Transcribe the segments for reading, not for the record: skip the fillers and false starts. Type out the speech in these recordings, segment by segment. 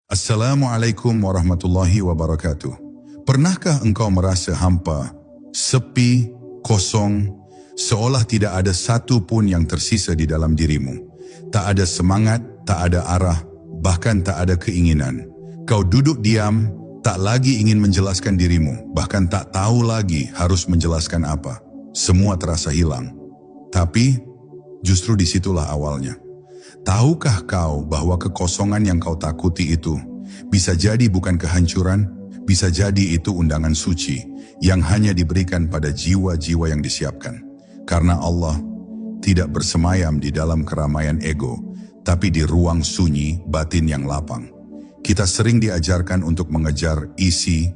Assalamualaikum warahmatullahi wabarakatuh. Pernahkah engkau merasa hampa, sepi, kosong, seolah tidak ada satu pun yang tersisa di dalam dirimu? Tak ada semangat, tak ada arah, bahkan tak ada keinginan. Kau duduk diam, tak lagi ingin menjelaskan dirimu, bahkan tak tahu lagi harus menjelaskan apa. Semua terasa hilang. Tapi, justru disitulah awalnya. Tahukah kau bahwa kekosongan yang kau takuti itu bisa jadi bukan kehancuran, bisa jadi itu undangan suci yang hanya diberikan pada jiwa-jiwa yang disiapkan. Karena Allah tidak bersemayam di dalam keramaian ego, tapi di ruang sunyi batin yang lapang. Kita sering diajarkan untuk mengejar isi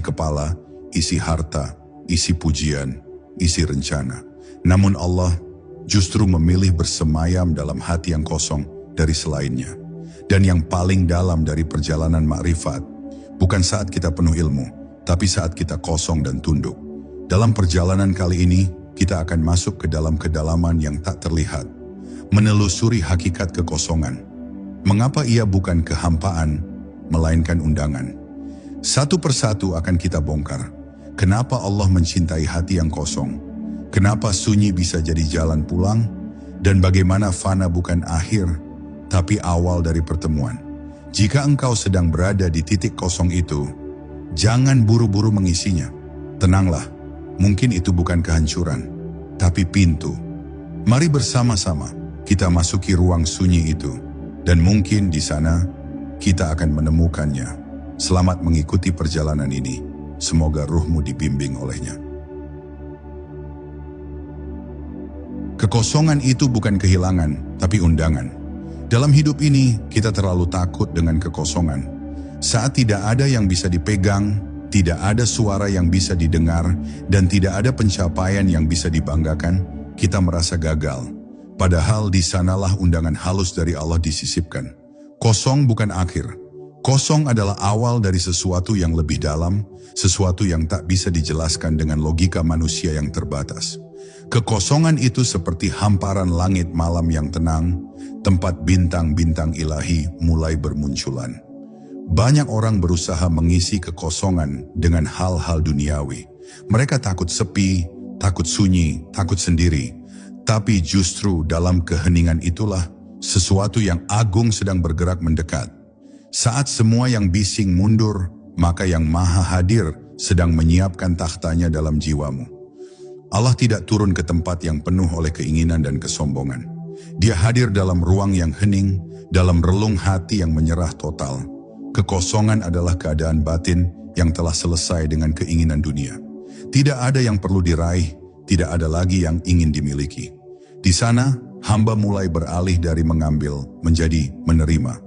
kepala, isi harta, isi pujian, isi rencana. Namun Allah justru memilih bersemayam dalam hati yang kosong dari selainnya. Dan yang paling dalam dari perjalanan makrifat, bukan saat kita penuh ilmu, tapi saat kita kosong dan tunduk. Dalam perjalanan kali ini, kita akan masuk ke dalam kedalaman yang tak terlihat, menelusuri hakikat kekosongan. Mengapa ia bukan kehampaan, melainkan undangan? Satu persatu akan kita bongkar. Kenapa Allah mencintai hati yang kosong? Kenapa sunyi bisa jadi jalan pulang? Dan bagaimana fana bukan akhir, tapi awal dari pertemuan? Jika engkau sedang berada di titik kosong itu, jangan buru-buru mengisinya. Tenanglah, mungkin itu bukan kehancuran, tapi pintu. Mari bersama-sama kita masuki ruang sunyi itu, dan mungkin di sana kita akan menemukannya. Selamat mengikuti perjalanan ini. Semoga ruhmu dibimbing olehnya. Kekosongan itu bukan kehilangan, tapi undangan. Dalam hidup ini, kita terlalu takut dengan kekosongan. Saat tidak ada yang bisa dipegang, tidak ada suara yang bisa didengar, dan tidak ada pencapaian yang bisa dibanggakan, kita merasa gagal. Padahal di sanalah undangan halus dari Allah disisipkan. Kosong bukan akhir. Kosong adalah awal dari sesuatu yang lebih dalam, sesuatu yang tak bisa dijelaskan dengan logika manusia yang terbatas. Kekosongan itu seperti hamparan langit malam yang tenang, tempat bintang-bintang ilahi mulai bermunculan. Banyak orang berusaha mengisi kekosongan dengan hal-hal duniawi. Mereka takut sepi, takut sunyi, takut sendiri. Tapi justru dalam keheningan itulah sesuatu yang agung sedang bergerak mendekat. Saat semua yang bising mundur, maka yang maha hadir sedang menyiapkan takhtanya dalam jiwamu. Allah tidak turun ke tempat yang penuh oleh keinginan dan kesombongan. Dia hadir dalam ruang yang hening, dalam relung hati yang menyerah total. Kekosongan adalah keadaan batin yang telah selesai dengan keinginan dunia. Tidak ada yang perlu diraih, tidak ada lagi yang ingin dimiliki. Di sana, hamba mulai beralih dari mengambil menjadi menerima.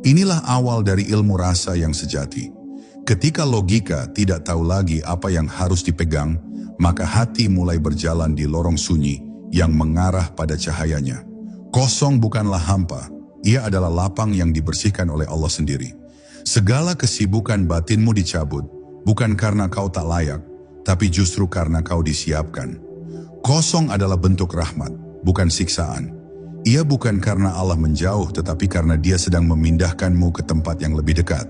Inilah awal dari ilmu rasa yang sejati. Ketika logika tidak tahu lagi apa yang harus dipegang, maka hati mulai berjalan di lorong sunyi yang mengarah pada cahayanya. Kosong bukanlah hampa, ia adalah lapang yang dibersihkan oleh Allah sendiri. Segala kesibukan batinmu dicabut, bukan karena kau tak layak, tapi justru karena kau disiapkan. Kosong adalah bentuk rahmat, bukan siksaan. Ia bukan karena Allah menjauh, tetapi karena Dia sedang memindahkanmu ke tempat yang lebih dekat.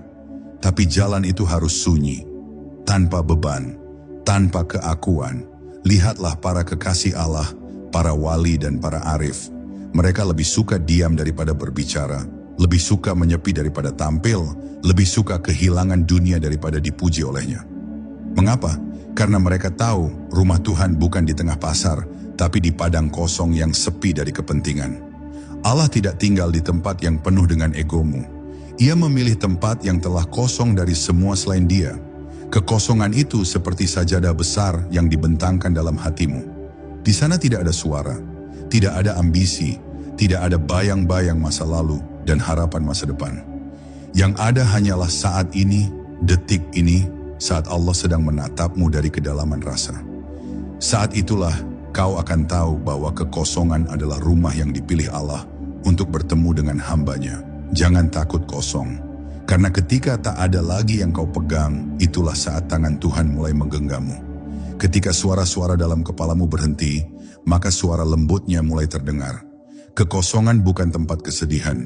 Tapi jalan itu harus sunyi, tanpa beban, tanpa keakuan. Lihatlah para kekasih Allah, para wali dan para arif. Mereka lebih suka diam daripada berbicara, lebih suka menyepi daripada tampil, lebih suka kehilangan dunia daripada dipuji olehnya. Mengapa? Karena mereka tahu rumah Tuhan bukan di tengah pasar, tapi di padang kosong yang sepi dari kepentingan. Allah tidak tinggal di tempat yang penuh dengan egomu. Ia memilih tempat yang telah kosong dari semua selain Dia. Kekosongan itu seperti sajadah besar yang dibentangkan dalam hatimu. Di sana tidak ada suara, tidak ada ambisi, tidak ada bayang-bayang masa lalu dan harapan masa depan. Yang ada hanyalah saat ini, detik ini, saat Allah sedang menatapmu dari kedalaman rasa. Saat itulah kau akan tahu bahwa kekosongan adalah rumah yang dipilih Allah untuk bertemu dengan hambanya. Jangan takut kosong. Karena ketika tak ada lagi yang kau pegang, itulah saat tangan Tuhan mulai menggenggammu. Ketika suara-suara dalam kepalamu berhenti, maka suara lembutnya mulai terdengar. Kekosongan bukan tempat kesedihan.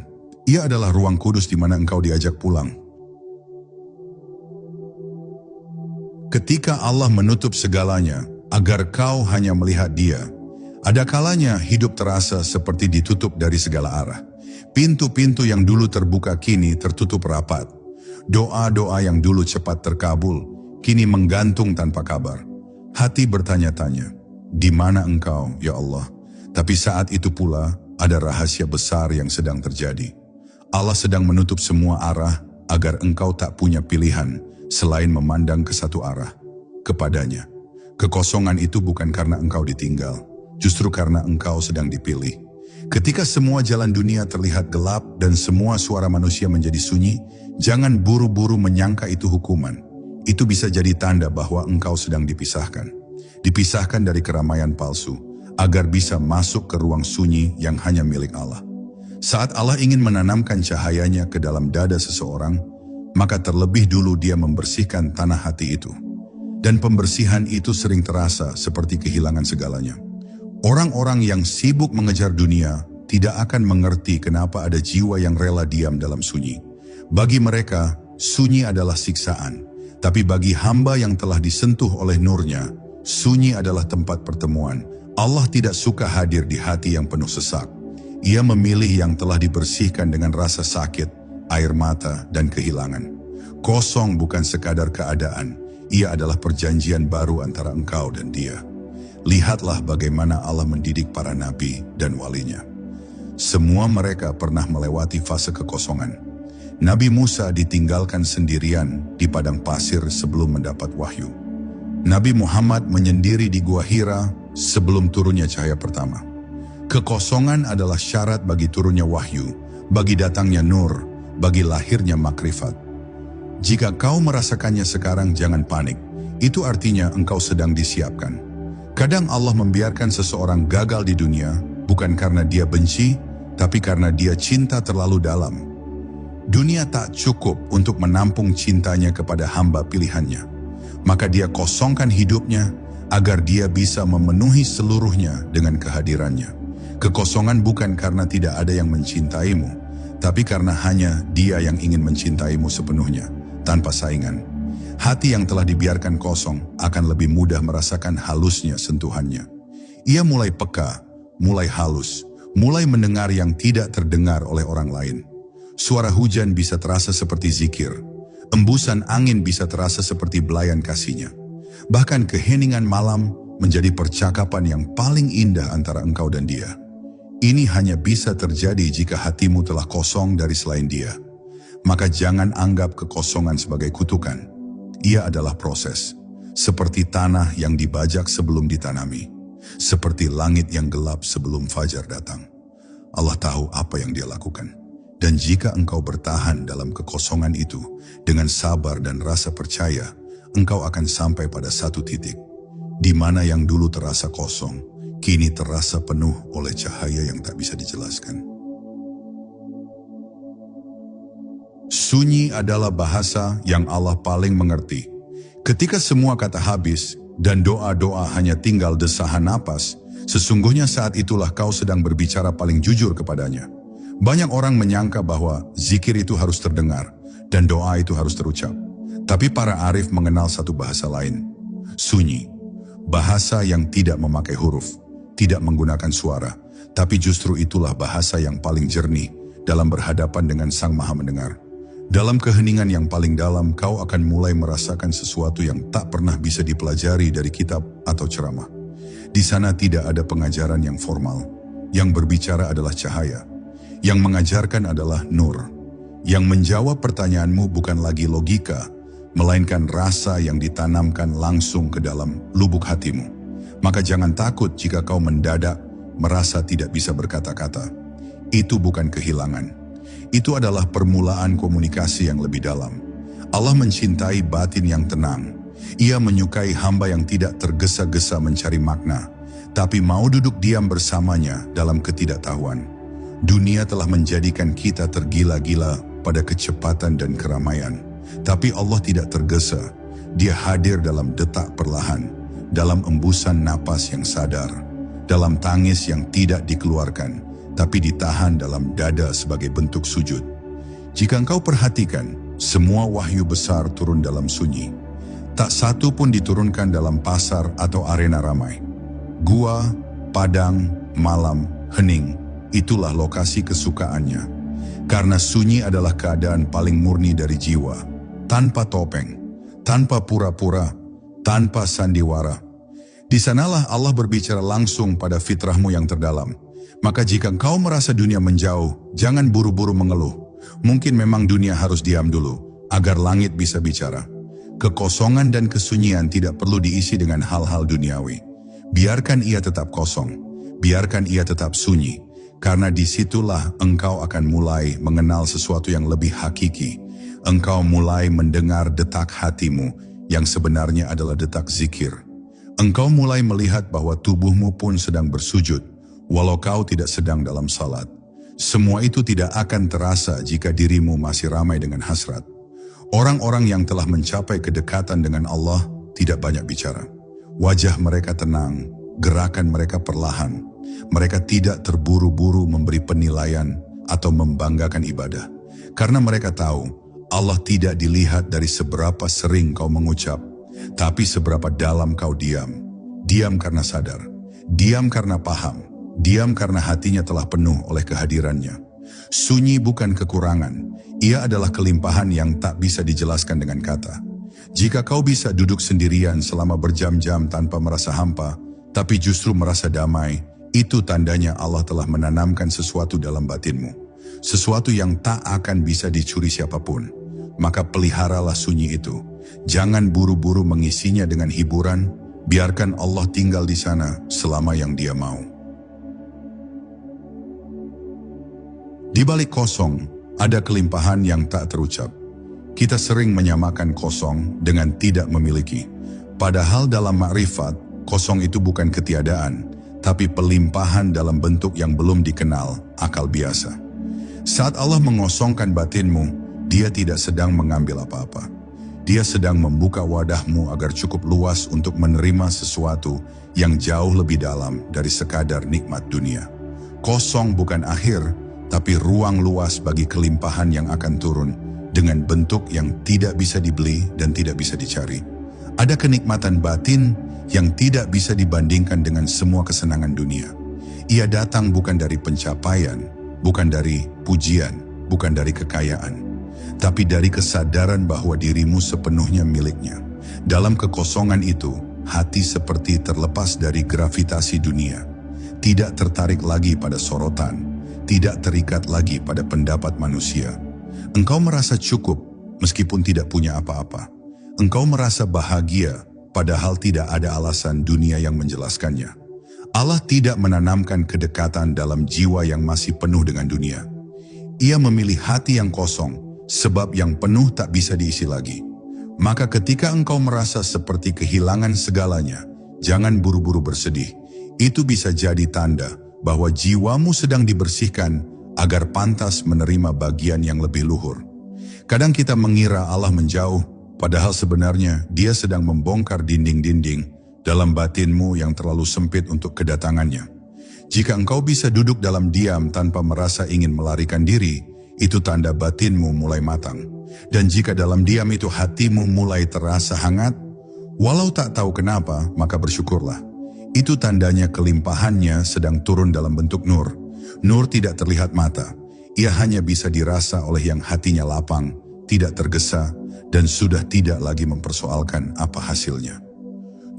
Ia adalah ruang kudus di mana engkau diajak pulang. Ketika Allah menutup segalanya agar kau hanya melihat Dia, ada kalanya hidup terasa seperti ditutup dari segala arah. Pintu-pintu yang dulu terbuka kini tertutup rapat. Doa-doa yang dulu cepat terkabul, kini menggantung tanpa kabar. Hati bertanya-tanya, di mana engkau, ya Allah? Tapi saat itu pula, ada rahasia besar yang sedang terjadi. Allah sedang menutup semua arah agar engkau tak punya pilihan selain memandang ke satu arah, kepadanya. Kekosongan itu bukan karena engkau ditinggal, justru karena engkau sedang dipilih. Ketika semua jalan dunia terlihat gelap dan semua suara manusia menjadi sunyi, jangan buru-buru menyangka itu hukuman. Itu bisa jadi tanda bahwa engkau sedang dipisahkan. Dipisahkan dari keramaian palsu, agar bisa masuk ke ruang sunyi yang hanya milik Allah. Saat Allah ingin menanamkan cahayanya ke dalam dada seseorang, maka terlebih dulu Dia membersihkan tanah hati itu. Dan pembersihan itu sering terasa seperti kehilangan segalanya. Orang-orang yang sibuk mengejar dunia tidak akan mengerti kenapa ada jiwa yang rela diam dalam sunyi. Bagi mereka, sunyi adalah siksaan. Tapi bagi hamba yang telah disentuh oleh nurnya, sunyi adalah tempat pertemuan. Allah tidak suka hadir di hati yang penuh sesak. Ia memilih yang telah dibersihkan dengan rasa sakit, air mata, dan kehilangan. Kosong bukan sekadar keadaan, ia adalah perjanjian baru antara engkau dan Dia. Lihatlah bagaimana Allah mendidik para nabi dan walinya. Semua mereka pernah melewati fase kekosongan. Nabi Musa ditinggalkan sendirian di padang pasir sebelum mendapat wahyu. Nabi Muhammad menyendiri di Gua Hira sebelum turunnya cahaya pertama. Kekosongan adalah syarat bagi turunnya wahyu, bagi datangnya nur, bagi lahirnya makrifat. Jika kau merasakannya sekarang, jangan panik. Itu artinya engkau sedang disiapkan. Kadang Allah membiarkan seseorang gagal di dunia, bukan karena dia benci, tapi karena dia cinta terlalu dalam. Dunia tak cukup untuk menampung cintanya kepada hamba pilihannya. Maka Dia kosongkan hidupnya, agar Dia bisa memenuhi seluruhnya dengan kehadirannya. Kekosongan bukan karena tidak ada yang mencintaimu, tapi karena hanya Dia yang ingin mencintaimu sepenuhnya, tanpa saingan. Hati yang telah dibiarkan kosong akan lebih mudah merasakan halusnya sentuhannya. Ia mulai peka, mulai halus, mulai mendengar yang tidak terdengar oleh orang lain. Suara hujan bisa terasa seperti zikir, embusan angin bisa terasa seperti belayan kasihnya. Bahkan keheningan malam menjadi percakapan yang paling indah antara engkau dan Dia. Ini hanya bisa terjadi jika hatimu telah kosong dari selain Dia. Maka jangan anggap kekosongan sebagai kutukan. Ia adalah proses, seperti tanah yang dibajak sebelum ditanami, seperti langit yang gelap sebelum fajar datang. Allah tahu apa yang Dia lakukan. Dan jika engkau bertahan dalam kekosongan itu, dengan sabar dan rasa percaya, engkau akan sampai pada satu titik, di mana yang dulu terasa kosong, kini terasa penuh oleh cahaya yang tak bisa dijelaskan. Sunyi adalah bahasa yang Allah paling mengerti. Ketika semua kata habis dan doa-doa hanya tinggal desahan napas, sesungguhnya saat itulah kau sedang berbicara paling jujur kepadanya. Banyak orang menyangka bahwa zikir itu harus terdengar dan doa itu harus terucap. Tapi para arif mengenal satu bahasa lain, sunyi. Bahasa yang tidak memakai huruf, tidak menggunakan suara, tapi justru itulah bahasa yang paling jernih dalam berhadapan dengan Sang Maha Mendengar. Dalam keheningan yang paling dalam, kau akan mulai merasakan sesuatu yang tak pernah bisa dipelajari dari kitab atau ceramah. Di sana tidak ada pengajaran yang formal. Yang berbicara adalah cahaya. Yang mengajarkan adalah nur. Yang menjawab pertanyaanmu bukan lagi logika, melainkan rasa yang ditanamkan langsung ke dalam lubuk hatimu. Maka jangan takut jika kau mendadak merasa tidak bisa berkata-kata. Itu bukan kehilangan. Itu adalah permulaan komunikasi yang lebih dalam. Allah mencintai batin yang tenang. Ia menyukai hamba yang tidak tergesa-gesa mencari makna, tapi mau duduk diam bersamanya dalam ketidaktahuan. Dunia telah menjadikan kita tergila-gila pada kecepatan dan keramaian. Tapi Allah tidak tergesa. Dia hadir dalam detak perlahan, dalam embusan napas yang sadar, dalam tangis yang tidak dikeluarkan, tapi ditahan dalam dada sebagai bentuk sujud. Jika engkau perhatikan, semua wahyu besar turun dalam sunyi. Tak satu pun diturunkan dalam pasar atau arena ramai. Gua, padang, malam, hening, itulah lokasi kesukaannya. Karena sunyi adalah keadaan paling murni dari jiwa, tanpa topeng, tanpa pura-pura, tanpa sandiwara. Di sanalah Allah berbicara langsung pada fitrahmu yang terdalam. Maka jika engkau merasa dunia menjauh, jangan buru-buru mengeluh. Mungkin memang dunia harus diam dulu, agar langit bisa bicara. Kekosongan dan kesunyian tidak perlu diisi dengan hal-hal duniawi. Biarkan ia tetap kosong, biarkan ia tetap sunyi, karena disitulah engkau akan mulai mengenal sesuatu yang lebih hakiki. Engkau mulai mendengar detak hatimu, yang sebenarnya adalah detak zikir. Engkau mulai melihat bahwa tubuhmu pun sedang bersujud, walau kau tidak sedang dalam salat. Semua itu tidak akan terasa jika dirimu masih ramai dengan hasrat. Orang-orang yang telah mencapai kedekatan dengan Allah tidak banyak bicara. Wajah mereka tenang, gerakan mereka perlahan. Mereka tidak terburu-buru memberi penilaian atau membanggakan ibadah. Karena mereka tahu, Allah tidak dilihat dari seberapa sering kau mengucap, tapi seberapa dalam kau diam. Diam karena sadar, diam karena paham, diam karena hatinya telah penuh oleh kehadirannya. Sunyi bukan kekurangan, ia adalah kelimpahan yang tak bisa dijelaskan dengan kata. Jika kau bisa duduk sendirian selama berjam-jam tanpa merasa hampa, tapi justru merasa damai, itu tandanya Allah telah menanamkan sesuatu dalam batinmu. Sesuatu yang tak akan bisa dicuri siapapun. Maka peliharalah sunyi itu. Jangan buru-buru mengisinya dengan hiburan, biarkan Allah tinggal di sana selama yang Dia mau. Di balik kosong, ada kelimpahan yang tak terucap. Kita sering menyamakan kosong dengan tidak memiliki. Padahal dalam makrifat, kosong itu bukan ketiadaan, tapi pelimpahan dalam bentuk yang belum dikenal, akal biasa. Saat Allah mengosongkan batinmu, Dia tidak sedang mengambil apa-apa. Dia sedang membuka wadahmu agar cukup luas untuk menerima sesuatu yang jauh lebih dalam dari sekadar nikmat dunia. Kosong bukan akhir, tapi ruang luas bagi kelimpahan yang akan turun dengan bentuk yang tidak bisa dibeli dan tidak bisa dicari. Ada kenikmatan batin yang tidak bisa dibandingkan dengan semua kesenangan dunia. Ia datang bukan dari pencapaian, bukan dari pujian, bukan dari kekayaan, tapi dari kesadaran bahwa dirimu sepenuhnya miliknya. Dalam kekosongan itu, hati seperti terlepas dari gravitasi dunia, tidak tertarik lagi pada sorotan, tidak terikat lagi pada pendapat manusia. Engkau merasa cukup meskipun tidak punya apa-apa. Engkau merasa bahagia padahal tidak ada alasan dunia yang menjelaskannya. Allah tidak menanamkan kedekatan dalam jiwa yang masih penuh dengan dunia. Ia memilih hati yang kosong sebab yang penuh tak bisa diisi lagi. Maka ketika engkau merasa seperti kehilangan segalanya, jangan buru-buru bersedih. Itu bisa jadi tanda bahwa jiwamu sedang dibersihkan agar pantas menerima bagian yang lebih luhur. Kadang kita mengira Allah menjauh, padahal sebenarnya Dia sedang membongkar dinding-dinding dalam batinmu yang terlalu sempit untuk kedatangannya. Jika engkau bisa duduk dalam diam tanpa merasa ingin melarikan diri, itu tanda batinmu mulai matang. Dan jika dalam diam itu hatimu mulai terasa hangat, walau tak tahu kenapa, maka bersyukurlah. Itu tandanya kelimpahannya sedang turun dalam bentuk nur. Nur tidak terlihat mata. Ia hanya bisa dirasa oleh yang hatinya lapang, tidak tergesa, dan sudah tidak lagi mempersoalkan apa hasilnya.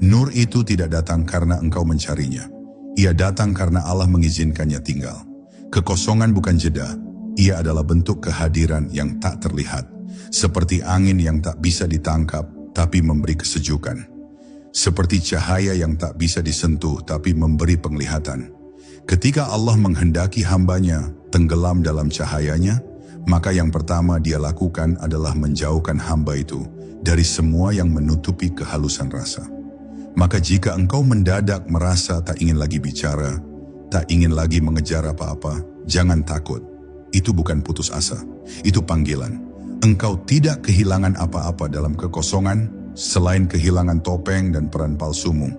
Nur itu tidak datang karena engkau mencarinya. Ia datang karena Allah mengizinkannya tinggal. Kekosongan bukan jeda. Ia adalah bentuk kehadiran yang tak terlihat. Seperti angin yang tak bisa ditangkap, tapi memberi kesejukan. Seperti cahaya yang tak bisa disentuh tapi memberi penglihatan. Ketika Allah menghendaki hambanya tenggelam dalam cahayanya, maka yang pertama Dia lakukan adalah menjauhkan hamba itu dari semua yang menutupi kehalusan rasa. Maka jika engkau mendadak merasa tak ingin lagi bicara, tak ingin lagi mengejar apa-apa, jangan takut. Itu bukan putus asa, itu panggilan. Engkau tidak kehilangan apa-apa dalam kekosongan, selain kehilangan topeng dan peran palsumu.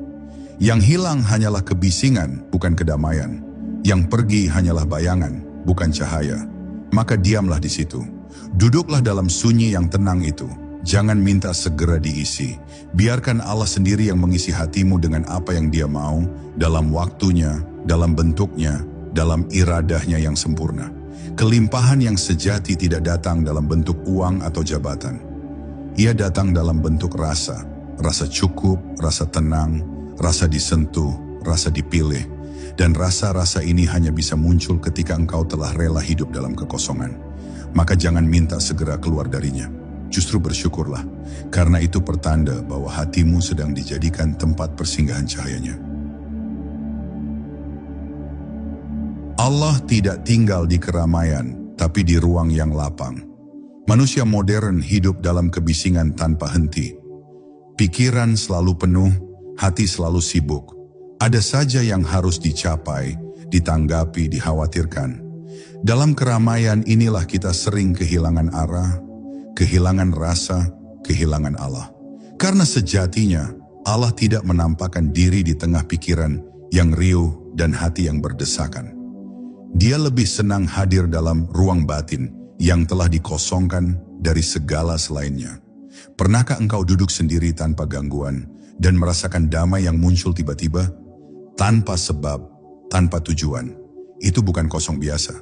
Yang hilang hanyalah kebisingan, bukan kedamaian. Yang pergi hanyalah bayangan, bukan cahaya. Maka diamlah di situ. Duduklah dalam sunyi yang tenang itu. Jangan minta segera diisi. Biarkan Allah sendiri yang mengisi hatimu dengan apa yang Dia mau, dalam waktunya, dalam bentuknya, dalam iradahnya yang sempurna. Kelimpahan yang sejati tidak datang dalam bentuk uang atau jabatan. Ia datang dalam bentuk rasa. Rasa cukup, rasa tenang, rasa disentuh, rasa dipilih. Dan rasa-rasa ini hanya bisa muncul ketika engkau telah rela hidup dalam kekosongan. Maka jangan minta segera keluar darinya. Justru bersyukurlah, karena itu pertanda bahwa hatimu sedang dijadikan tempat persinggahan cahayanya. Allah tidak tinggal di keramaian, tapi di ruang yang lapang. Manusia modern hidup dalam kebisingan tanpa henti. Pikiran selalu penuh, hati selalu sibuk. Ada saja yang harus dicapai, ditanggapi, dikhawatirkan. Dalam keramaian inilah kita sering kehilangan arah, kehilangan rasa, kehilangan Allah. Karena sejatinya Allah tidak menampakkan diri di tengah pikiran yang riuh dan hati yang berdesakan. Dia lebih senang hadir dalam ruang batin yang telah dikosongkan dari segala selainnya. Pernahkah engkau duduk sendiri tanpa gangguan dan merasakan damai yang muncul tiba-tiba? Tanpa sebab, tanpa tujuan. Itu bukan kosong biasa.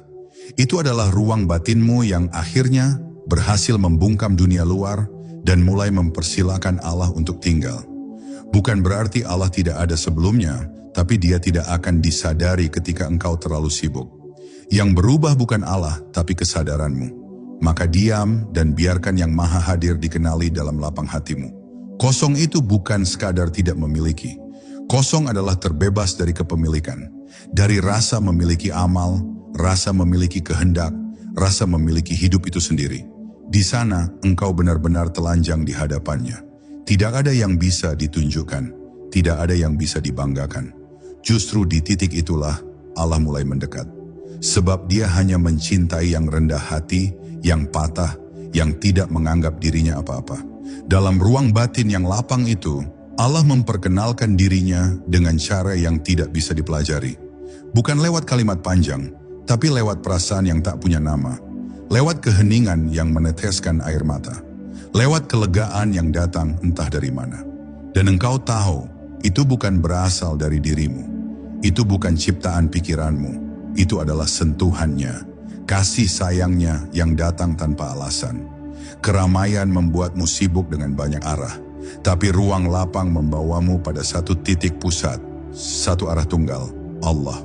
Itu adalah ruang batinmu yang akhirnya berhasil membungkam dunia luar dan mulai mempersilakan Allah untuk tinggal. Bukan berarti Allah tidak ada sebelumnya, tapi Dia tidak akan disadari ketika engkau terlalu sibuk. Yang berubah bukan Allah, tapi kesadaranmu. Maka diam dan biarkan yang maha hadir dikenali dalam lapang hatimu. Kosong itu bukan sekadar tidak memiliki. Kosong adalah terbebas dari kepemilikan. Dari rasa memiliki amal, rasa memiliki kehendak, rasa memiliki hidup itu sendiri. Di sana engkau benar-benar telanjang di hadapannya. Tidak ada yang bisa ditunjukkan, tidak ada yang bisa dibanggakan. Justru di titik itulah Allah mulai mendekat. Sebab Dia hanya mencintai yang rendah hati, yang patah, yang tidak menganggap dirinya apa-apa. Dalam ruang batin yang lapang itu, Allah memperkenalkan dirinya dengan cara yang tidak bisa dipelajari. Bukan lewat kalimat panjang, tapi lewat perasaan yang tak punya nama. Lewat keheningan yang meneteskan air mata. Lewat kelegaan yang datang entah dari mana. Dan engkau tahu, itu bukan berasal dari dirimu. Itu bukan ciptaan pikiranmu. Itu adalah sentuhannya, kasih sayangnya yang datang tanpa alasan. Keramaian membuatmu sibuk dengan banyak arah. Tapi ruang lapang membawamu pada satu titik pusat, satu arah tunggal, Allah.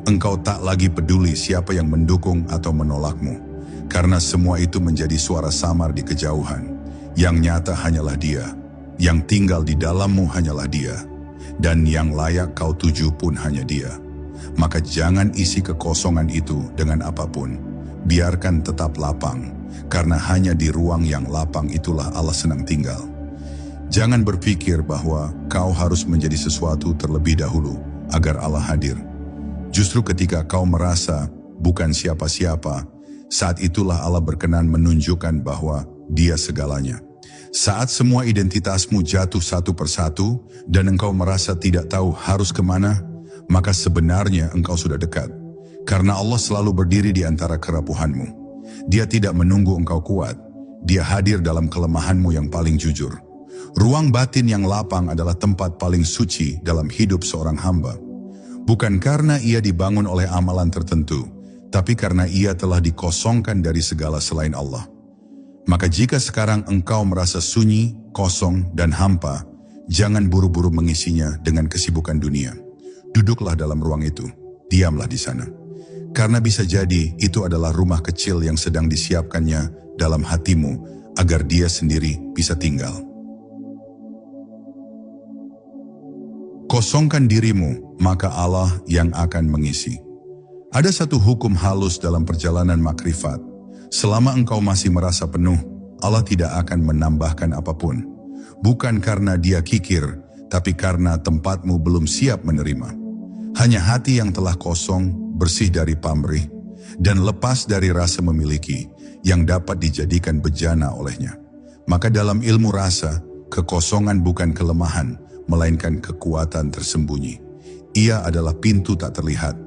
Engkau tak lagi peduli siapa yang mendukung atau menolakmu, karena semua itu menjadi suara samar di kejauhan. Yang nyata hanyalah Dia, yang tinggal di dalammu hanyalah Dia, dan yang layak kau tuju pun hanya Dia. Maka jangan isi kekosongan itu dengan apapun, biarkan tetap lapang, karena hanya di ruang yang lapang itulah Allah senang tinggal. Jangan berpikir bahwa kau harus menjadi sesuatu terlebih dahulu agar Allah hadir. Justru ketika kau merasa bukan siapa-siapa, saat itulah Allah berkenan menunjukkan bahwa Dia segalanya. Saat semua identitasmu jatuh satu persatu dan engkau merasa tidak tahu harus kemana, maka sebenarnya engkau sudah dekat. Karena Allah selalu berdiri di antara kerapuhanmu. Dia tidak menunggu engkau kuat. Dia hadir dalam kelemahanmu yang paling jujur. Ruang batin yang lapang adalah tempat paling suci dalam hidup seorang hamba. Bukan karena ia dibangun oleh amalan tertentu, tapi karena ia telah dikosongkan dari segala selain Allah. Maka jika sekarang engkau merasa sunyi, kosong, dan hampa, jangan buru-buru mengisinya dengan kesibukan dunia. Duduklah dalam ruang itu, diamlah di sana. Karena bisa jadi itu adalah rumah kecil yang sedang disiapkannya dalam hatimu agar Dia sendiri bisa tinggal. Kosongkan dirimu, maka Allah yang akan mengisi. Ada satu hukum halus dalam perjalanan makrifat. Selama engkau masih merasa penuh, Allah tidak akan menambahkan apapun. Bukan karena Dia kikir, tapi karena tempatmu belum siap menerima. Hanya hati yang telah kosong, bersih dari pamrih, dan lepas dari rasa memiliki, yang dapat dijadikan bejana olehnya. Maka dalam ilmu rasa, kekosongan bukan kelemahan, melainkan kekuatan tersembunyi. Ia adalah pintu tak terlihat,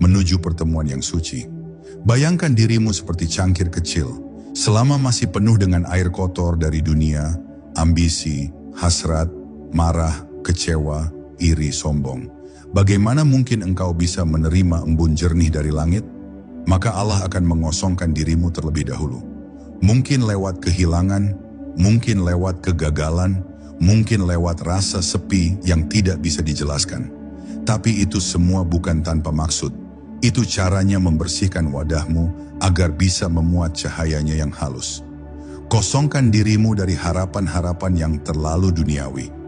menuju pertemuan yang suci. Bayangkan dirimu seperti cangkir kecil, selama masih penuh dengan air kotor dari dunia, ambisi, hasrat, marah, kecewa, iri, sombong. Bagaimana mungkin engkau bisa menerima embun jernih dari langit? Maka Allah akan mengosongkan dirimu terlebih dahulu. Mungkin lewat kehilangan, mungkin lewat kegagalan, mungkin lewat rasa sepi yang tidak bisa dijelaskan. Tapi itu semua bukan tanpa maksud. Itu caranya membersihkan wadahmu agar bisa memuat cahayanya yang halus. Kosongkan dirimu dari harapan-harapan yang terlalu duniawi.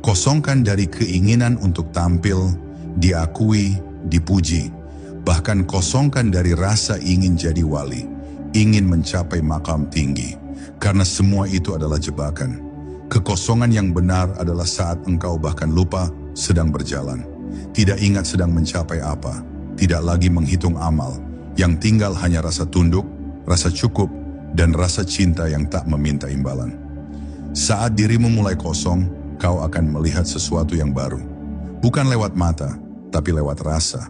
Kosongkan dari keinginan untuk tampil, diakui, dipuji. Bahkan kosongkan dari rasa ingin jadi wali, ingin mencapai makam tinggi. Karena semua itu adalah jebakan. Kekosongan yang benar adalah saat engkau bahkan lupa sedang berjalan. Tidak ingat sedang mencapai apa. Tidak lagi menghitung amal. Yang tinggal hanya rasa tunduk, rasa cukup, dan rasa cinta yang tak meminta imbalan. Saat dirimu mulai kosong, kau akan melihat sesuatu yang baru. Bukan lewat mata, tapi lewat rasa.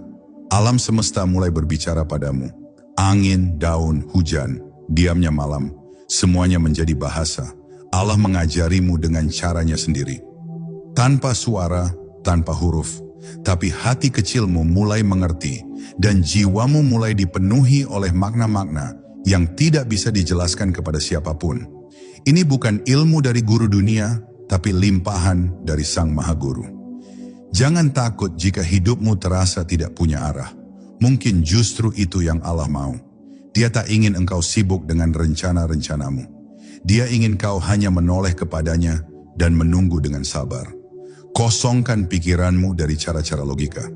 Alam semesta mulai berbicara padamu. Angin, daun, hujan, diamnya malam, semuanya menjadi bahasa. Allah mengajarimu dengan caranya sendiri. Tanpa suara, tanpa huruf, tapi hati kecilmu mulai mengerti dan jiwamu mulai dipenuhi oleh makna-makna yang tidak bisa dijelaskan kepada siapapun. Ini bukan ilmu dari guru dunia, tapi limpahan dari Sang Maha Guru. Jangan takut jika hidupmu terasa tidak punya arah. Mungkin justru itu yang Allah mau. Dia tak ingin engkau sibuk dengan rencana-rencanamu. Dia ingin kau hanya menoleh kepadanya dan menunggu dengan sabar. Kosongkan pikiranmu dari cara-cara logika.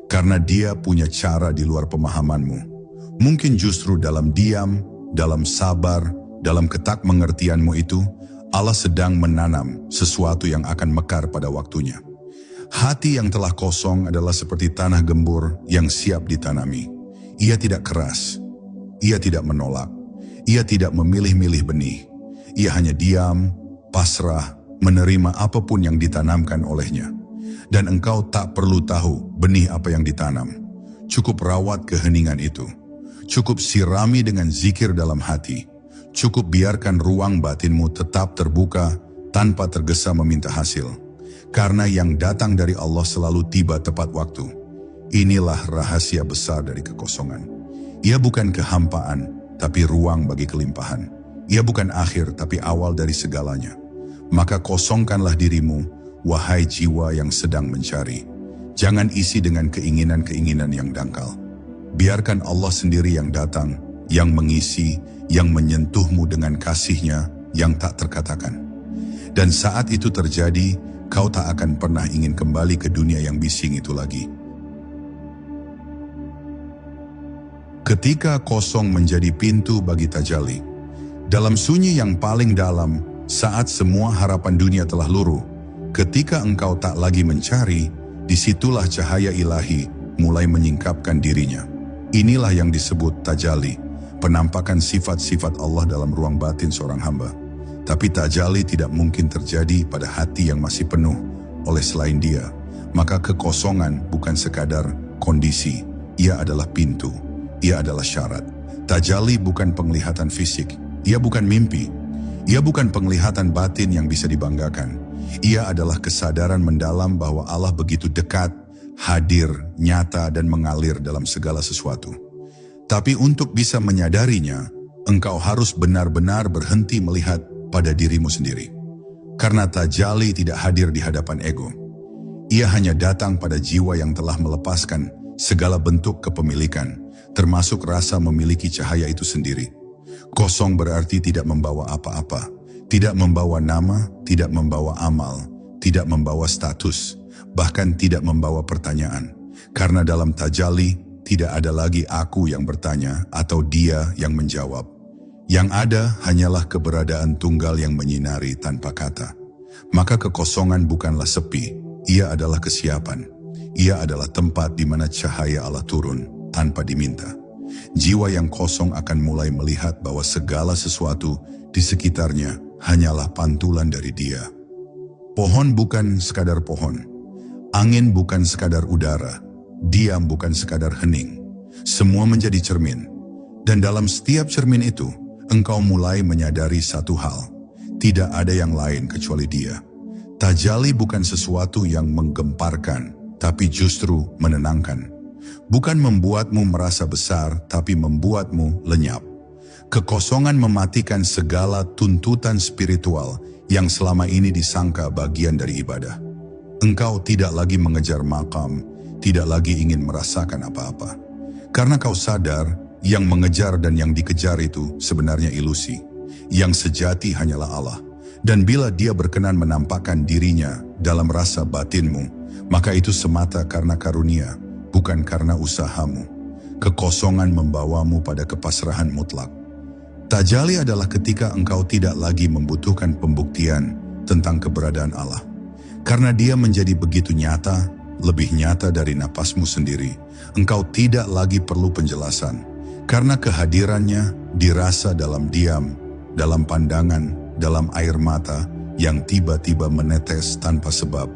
Karena dia punya cara di luar pemahamanmu. Mungkin justru dalam diam, dalam sabar, dalam ketak mengertianmu itu, Allah sedang menanam sesuatu yang akan mekar pada waktunya. Hati yang telah kosong adalah seperti tanah gembur yang siap ditanami. Ia tidak keras, ia tidak menolak, ia tidak memilih-milih benih. Ia hanya diam, pasrah, menerima apapun yang ditanamkan olehnya. Dan engkau tak perlu tahu benih apa yang ditanam. Cukup rawat keheningan itu. Cukup sirami dengan zikir dalam hati. Cukup biarkan ruang batinmu tetap terbuka tanpa tergesa meminta hasil. Karena yang datang dari Allah selalu tiba tepat waktu. Inilah rahasia besar dari kekosongan. Ia bukan kehampaan, tapi ruang bagi kelimpahan. Ia bukan akhir, tapi awal dari segalanya. Maka kosongkanlah dirimu, wahai jiwa yang sedang mencari. Jangan isi dengan keinginan-keinginan yang dangkal. Biarkan Allah sendiri yang datang, yang mengisi, yang menyentuhmu dengan kasih-Nya yang tak terkatakan. Dan saat itu terjadi, kau tak akan pernah ingin kembali ke dunia yang bising itu lagi. Ketika kosong menjadi pintu bagi tajalli, dalam sunyi yang paling dalam, saat semua harapan dunia telah luruh, ketika engkau tak lagi mencari, disitulah cahaya ilahi mulai menyingkapkan dirinya. Inilah yang disebut tajalli, penampakan sifat-sifat Allah dalam ruang batin seorang hamba. Tapi tajalli tidak mungkin terjadi pada hati yang masih penuh oleh selain Dia. Maka kekosongan bukan sekadar kondisi, ia adalah pintu, ia adalah syarat. Tajalli bukan penglihatan fisik, ia bukan mimpi, ia bukan penglihatan batin yang bisa dibanggakan. Ia adalah kesadaran mendalam bahwa Allah begitu dekat, hadir, nyata dan mengalir dalam segala sesuatu. Tapi untuk bisa menyadarinya, engkau harus benar-benar berhenti melihat pada dirimu sendiri. Karena tajalli tidak hadir di hadapan ego. Ia hanya datang pada jiwa yang telah melepaskan segala bentuk kepemilikan, termasuk rasa memiliki cahaya itu sendiri. Kosong berarti tidak membawa apa-apa, tidak membawa nama, tidak membawa amal, tidak membawa status, bahkan tidak membawa pertanyaan. Karena dalam tajalli tidak ada lagi aku yang bertanya atau dia yang menjawab. Yang ada hanyalah keberadaan tunggal yang menyinari tanpa kata. Maka kekosongan bukanlah sepi, ia adalah kesiapan. Ia adalah tempat di mana cahaya Allah turun tanpa diminta. Jiwa yang kosong akan mulai melihat bahwa segala sesuatu di sekitarnya hanyalah pantulan dari Dia. Pohon bukan sekadar pohon, angin bukan sekadar udara, diam bukan sekadar hening. Semua menjadi cermin. Dan dalam setiap cermin itu, engkau mulai menyadari satu hal. Tidak ada yang lain kecuali Dia. Tajalli bukan sesuatu yang menggemparkan, tapi justru menenangkan. Bukan membuatmu merasa besar, tapi membuatmu lenyap. Kekosongan mematikan segala tuntutan spiritual yang selama ini disangka bagian dari ibadah. Engkau tidak lagi mengejar makam, tidak lagi ingin merasakan apa-apa. Karena kau sadar, yang mengejar dan yang dikejar itu sebenarnya ilusi. Yang sejati hanyalah Allah. Dan bila Dia berkenan menampakkan dirinya dalam rasa batinmu, maka itu semata karena karunia, bukan karena usahamu. Kekosongan membawamu pada kepasrahan mutlak. Tajalli adalah ketika engkau tidak lagi membutuhkan pembuktian tentang keberadaan Allah. Karena Dia menjadi begitu nyata, lebih nyata dari napasmu sendiri, engkau tidak lagi perlu penjelasan. Karena kehadirannya dirasa dalam diam, dalam pandangan, dalam air mata yang tiba-tiba menetes tanpa sebab.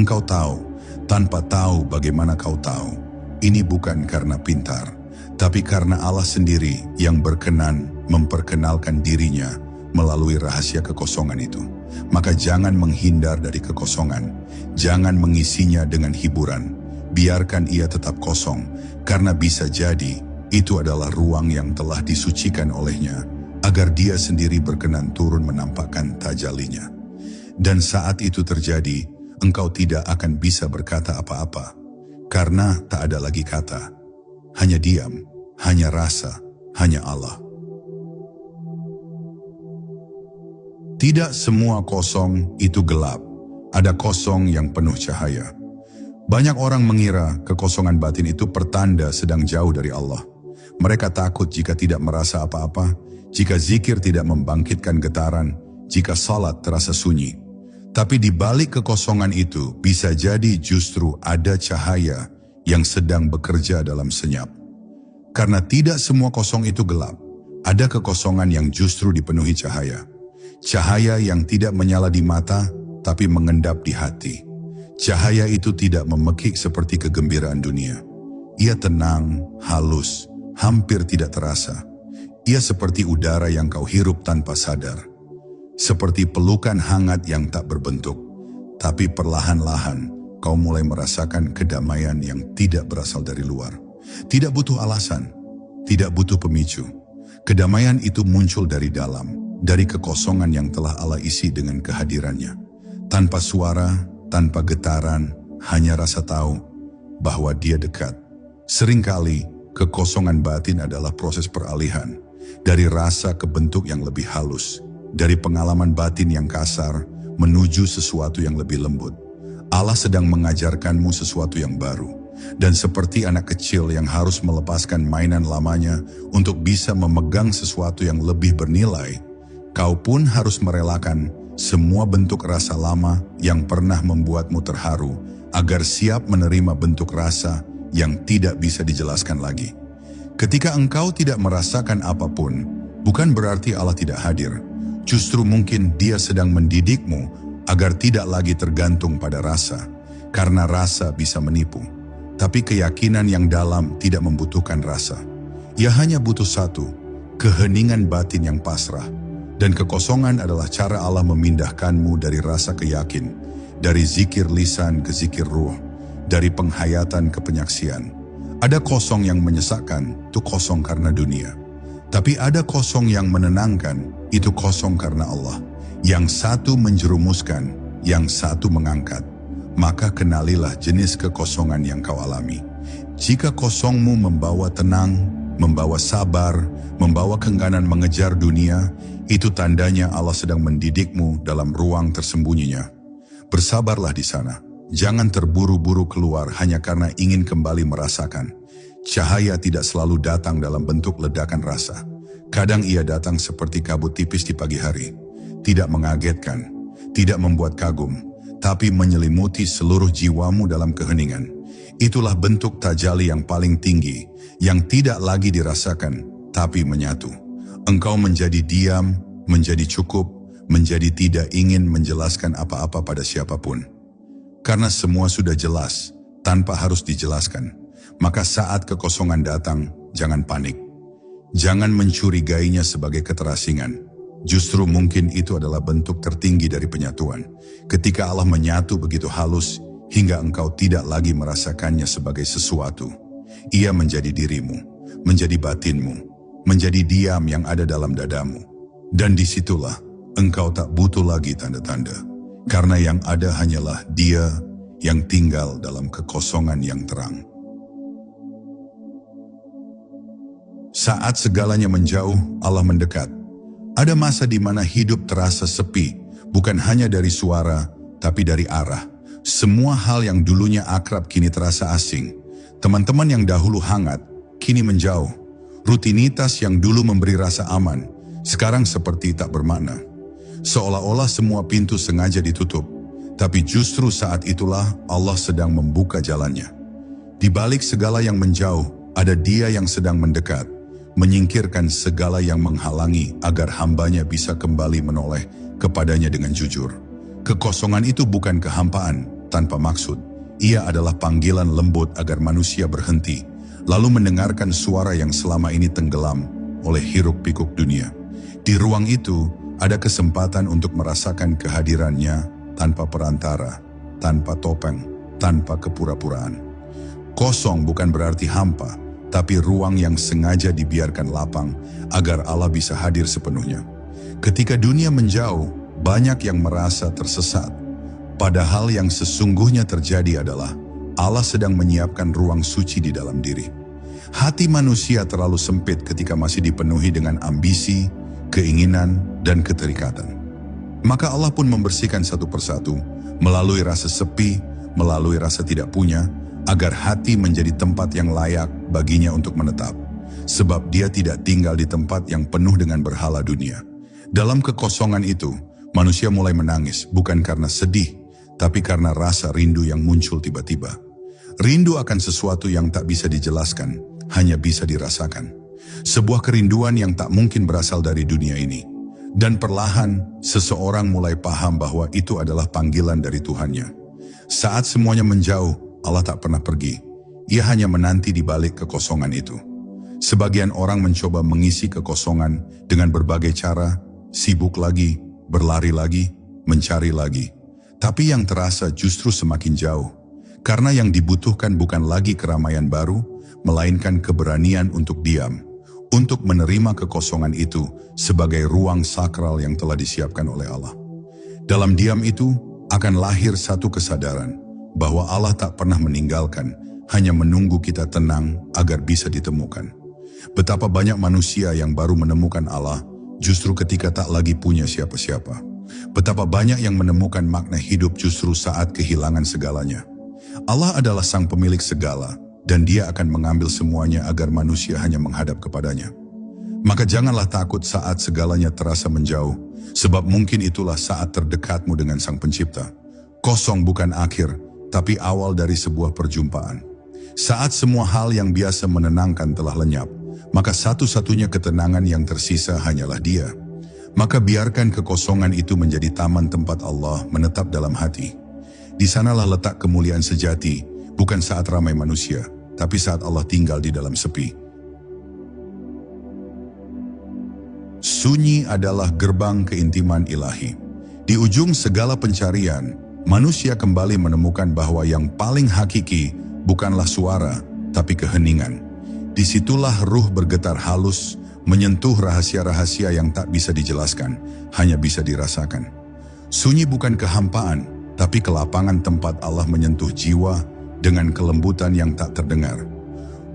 Engkau tahu, tanpa tahu bagaimana kau tahu. Ini bukan karena pintar, tapi karena Allah sendiri yang berkenan memperkenalkan dirinya melalui rahasia kekosongan itu. Maka jangan menghindar dari kekosongan, jangan mengisinya dengan hiburan. Biarkan ia tetap kosong, karena bisa jadi itu adalah ruang yang telah disucikan olehnya, agar Dia sendiri berkenan turun menampakkan tajallinya. Dan saat itu terjadi, engkau tidak akan bisa berkata apa-apa, karena tak ada lagi kata. Hanya diam, hanya rasa, hanya Allah. Tidak semua kosong itu gelap, ada kosong yang penuh cahaya. Banyak orang mengira kekosongan batin itu pertanda sedang jauh dari Allah. Mereka takut jika tidak merasa apa-apa, jika zikir tidak membangkitkan getaran, jika salat terasa sunyi. Tapi di balik kekosongan itu bisa jadi justru ada cahaya yang sedang bekerja dalam senyap. Karena tidak semua kosong itu gelap, ada kekosongan yang justru dipenuhi cahaya. Cahaya yang tidak menyala di mata, tapi mengendap di hati. Cahaya itu tidak memekik seperti kegembiraan dunia. Ia tenang, halus, hampir tidak terasa. Ia seperti udara yang kau hirup tanpa sadar. Seperti pelukan hangat yang tak berbentuk. Tapi perlahan-lahan kau mulai merasakan kedamaian yang tidak berasal dari luar. Tidak butuh alasan, tidak butuh pemicu. Kedamaian itu muncul dari dalam, dari kekosongan yang telah Allah isi dengan kehadirannya. Tanpa suara, tanpa getaran, hanya rasa tahu bahwa Dia dekat. Seringkali kekosongan batin adalah proses peralihan dari rasa ke bentuk yang lebih halus, dari pengalaman batin yang kasar menuju sesuatu yang lebih lembut. Allah sedang mengajarkanmu sesuatu yang baru, dan seperti anak kecil yang harus melepaskan mainan lamanya untuk bisa memegang sesuatu yang lebih bernilai, kau pun harus merelakan semua bentuk rasa lama yang pernah membuatmu terharu, agar siap menerima bentuk rasa yang tidak bisa dijelaskan lagi. Ketika engkau tidak merasakan apapun, bukan berarti Allah tidak hadir. Justru mungkin Dia sedang mendidikmu agar tidak lagi tergantung pada rasa, karena rasa bisa menipu. Tapi keyakinan yang dalam tidak membutuhkan rasa. Ia hanya butuh satu, keheningan batin yang pasrah. Dan kekosongan adalah cara Allah memindahkanmu dari rasa ke yakin, dari zikir lisan ke zikir ruh, dari penghayatan ke penyaksian. Ada kosong yang menyesakkan, itu kosong karena dunia. Tapi ada kosong yang menenangkan, itu kosong karena Allah. Yang satu menjerumuskan, yang satu mengangkat. Maka kenalilah jenis kekosongan yang kau alami. Jika kosongmu membawa tenang, membawa sabar, membawa keengganan mengejar dunia, itu tandanya Allah sedang mendidikmu dalam ruang tersembunyinya. Bersabarlah di sana. Jangan terburu-buru keluar hanya karena ingin kembali merasakan. Cahaya tidak selalu datang dalam bentuk ledakan rasa. Kadang ia datang seperti kabut tipis di pagi hari. Tidak mengagetkan, tidak membuat kagum, tapi menyelimuti seluruh jiwamu dalam keheningan. Itulah bentuk tajalli yang paling tinggi, yang tidak lagi dirasakan, tapi menyatu. Engkau menjadi diam, menjadi cukup, menjadi tidak ingin menjelaskan apa-apa pada siapapun. Karena semua sudah jelas, tanpa harus dijelaskan. Maka saat kekosongan datang, jangan panik. Jangan mencurigainya sebagai keterasingan. Justru mungkin itu adalah bentuk tertinggi dari penyatuan. Ketika Allah menyatu begitu halus, hingga engkau tidak lagi merasakannya sebagai sesuatu. Ia menjadi dirimu, menjadi batinmu, menjadi diam yang ada dalam dadamu. Dan disitulah engkau tak butuh lagi tanda-tanda. Karena yang ada hanyalah Dia yang tinggal dalam kekosongan yang terang. Saat segalanya menjauh, Allah mendekat. Ada masa di mana hidup terasa sepi, bukan hanya dari suara, tapi dari arah. Semua hal yang dulunya akrab kini terasa asing. Teman-teman yang dahulu hangat, kini menjauh. Rutinitas yang dulu memberi rasa aman, sekarang seperti tak bermakna. Seolah-olah semua pintu sengaja ditutup, tapi justru saat itulah Allah sedang membuka jalannya. Di balik segala yang menjauh, ada Dia yang sedang mendekat, menyingkirkan segala yang menghalangi agar hambanya bisa kembali menoleh kepadanya dengan jujur. Kekosongan itu bukan kehampaan tanpa maksud. Ia adalah panggilan lembut agar manusia berhenti, lalu mendengarkan suara yang selama ini tenggelam oleh hiruk-pikuk dunia. Di ruang itu, ada kesempatan untuk merasakan kehadirannya tanpa perantara, tanpa topeng, tanpa kepura-puraan. Kosong bukan berarti hampa, tapi ruang yang sengaja dibiarkan lapang agar Allah bisa hadir sepenuhnya. Ketika dunia menjauh, banyak yang merasa tersesat. Padahal yang sesungguhnya terjadi adalah Allah sedang menyiapkan ruang suci di dalam diri. Hati manusia terlalu sempit ketika masih dipenuhi dengan ambisi, keinginan, dan keterikatan. Maka Allah pun membersihkan satu persatu, melalui rasa sepi, melalui rasa tidak punya, agar hati menjadi tempat yang layak baginya untuk menetap. Sebab Dia tidak tinggal di tempat yang penuh dengan berhala dunia. Dalam kekosongan itu, manusia mulai menangis, bukan karena sedih, tapi karena rasa rindu yang muncul tiba-tiba. Rindu akan sesuatu yang tak bisa dijelaskan, hanya bisa dirasakan. Sebuah kerinduan yang tak mungkin berasal dari dunia ini. Dan perlahan, seseorang mulai paham bahwa itu adalah panggilan dari Tuhannya. Saat semuanya menjauh, Allah tak pernah pergi. Ia hanya menanti di balik kekosongan itu. Sebagian orang mencoba mengisi kekosongan dengan berbagai cara, sibuk lagi, berlari lagi, mencari lagi. Tapi yang terasa justru semakin jauh. Karena yang dibutuhkan bukan lagi keramaian baru, melainkan keberanian untuk diam, untuk menerima kekosongan itu sebagai ruang sakral yang telah disiapkan oleh Allah. Dalam diam itu akan lahir satu kesadaran, bahwa Allah tak pernah meninggalkan, hanya menunggu kita tenang agar bisa ditemukan. Betapa banyak manusia yang baru menemukan Allah justru ketika tak lagi punya siapa-siapa. Betapa banyak yang menemukan makna hidup justru saat kehilangan segalanya. Allah adalah sang pemilik segala, dan Dia akan mengambil semuanya agar manusia hanya menghadap kepadanya. Maka janganlah takut saat segalanya terasa menjauh, sebab mungkin itulah saat terdekatmu dengan Sang Pencipta. Kosong bukan akhir, tapi awal dari sebuah perjumpaan. Saat semua hal yang biasa menenangkan telah lenyap, maka satu-satunya ketenangan yang tersisa hanyalah Dia. Maka biarkan kekosongan itu menjadi taman tempat Allah menetap dalam hati. Di sanalah letak kemuliaan sejati, bukan saat ramai manusia, tapi saat Allah tinggal di dalam sepi. Sunyi adalah gerbang keintiman ilahi. Di ujung segala pencarian, manusia kembali menemukan bahwa yang paling hakiki bukanlah suara, tapi keheningan. Disitulah ruh bergetar halus, menyentuh rahasia-rahasia yang tak bisa dijelaskan, hanya bisa dirasakan. Sunyi bukan kehampaan, tapi kelapangan tempat Allah menyentuh jiwa dengan kelembutan yang tak terdengar.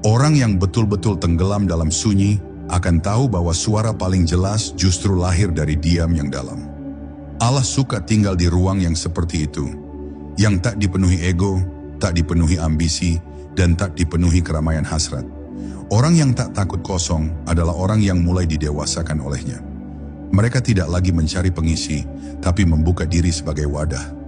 Orang yang betul-betul tenggelam dalam sunyi akan tahu bahwa suara paling jelas justru lahir dari diam yang dalam. Allah suka tinggal di ruang yang seperti itu, yang tak dipenuhi ego, tak dipenuhi ambisi, dan tak dipenuhi keramaian hasrat. Orang yang tak takut kosong adalah orang yang mulai didewasakan olehnya. Mereka tidak lagi mencari pengisi, tapi membuka diri sebagai wadah.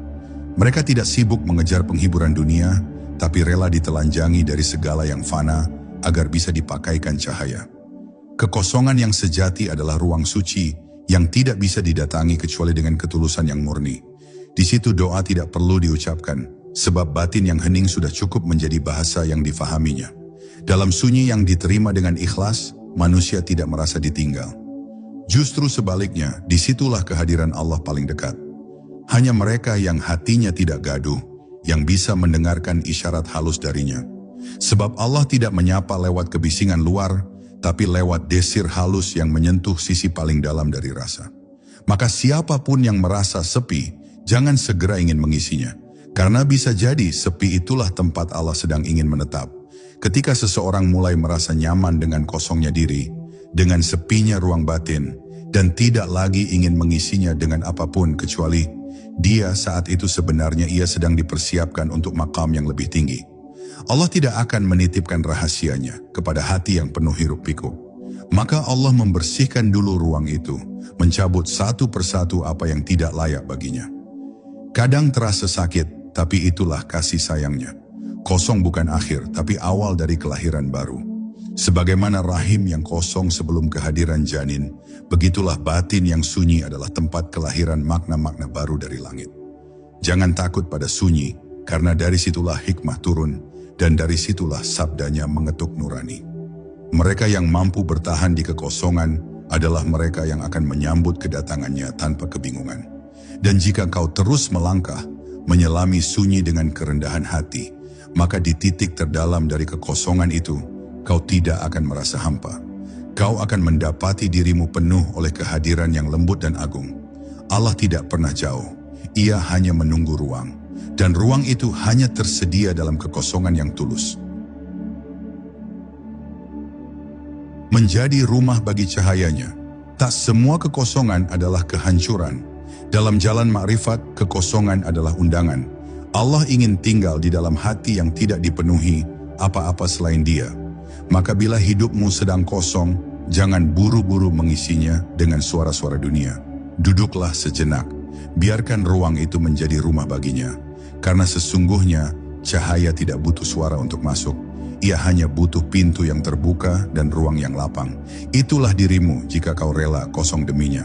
Mereka tidak sibuk mengejar penghiburan dunia, tapi rela ditelanjangi dari segala yang fana agar bisa dipakaikan cahaya. Kekosongan yang sejati adalah ruang suci yang tidak bisa didatangi kecuali dengan ketulusan yang murni. Di situ doa tidak perlu diucapkan, Sebab batin yang hening sudah cukup menjadi bahasa yang difahaminya. Dalam sunyi yang diterima dengan ikhlas, manusia tidak merasa ditinggal. Justru sebaliknya, disitulah kehadiran Allah paling dekat. Hanya mereka yang hatinya tidak gaduh, yang bisa mendengarkan isyarat halus darinya. Sebab Allah tidak menyapa lewat kebisingan luar, tapi lewat desir halus yang menyentuh sisi paling dalam dari rasa. Maka siapapun yang merasa sepi, jangan segera ingin mengisinya. Karena bisa jadi sepi itulah tempat Allah sedang ingin menetap. Ketika seseorang mulai merasa nyaman dengan kosongnya diri, dengan sepinya ruang batin, dan tidak lagi ingin mengisinya dengan apapun kecuali dia saat itu sebenarnya ia sedang dipersiapkan untuk makam yang lebih tinggi. Allah tidak akan menitipkan rahasianya kepada hati yang penuh hiruk-pikuk. Maka Allah membersihkan dulu ruang itu, mencabut satu persatu apa yang tidak layak baginya. Kadang terasa sakit, tapi itulah kasih sayangnya. Kosong bukan akhir, tapi awal dari kelahiran baru. Sebagaimana rahim yang kosong sebelum kehadiran janin, begitulah batin yang sunyi adalah tempat kelahiran makna-makna baru dari langit. Jangan takut pada sunyi, karena dari situlah hikmah turun, dan dari situlah sabdanya mengetuk nurani. Mereka yang mampu bertahan di kekosongan adalah mereka yang akan menyambut kedatangannya tanpa kebingungan. Dan jika kau terus melangkah, menyelami sunyi dengan kerendahan hati, maka di titik terdalam dari kekosongan itu, kau tidak akan merasa hampa. Kau akan mendapati dirimu penuh oleh kehadiran yang lembut dan agung. Allah tidak pernah jauh, Ia hanya menunggu ruang. Dan ruang itu hanya tersedia dalam kekosongan yang tulus. Menjadi rumah bagi cahayanya. Tak semua kekosongan adalah kehancuran. Dalam jalan makrifat, kekosongan adalah undangan. Allah ingin tinggal di dalam hati yang tidak dipenuhi apa-apa selain Dia. Maka bila hidupmu sedang kosong, jangan buru-buru mengisinya dengan suara-suara dunia. Duduklah sejenak, biarkan ruang itu menjadi rumah baginya. Karena sesungguhnya cahaya tidak butuh suara untuk masuk. Ia hanya butuh pintu yang terbuka dan ruang yang lapang. Itulah dirimu jika kau rela kosong deminya.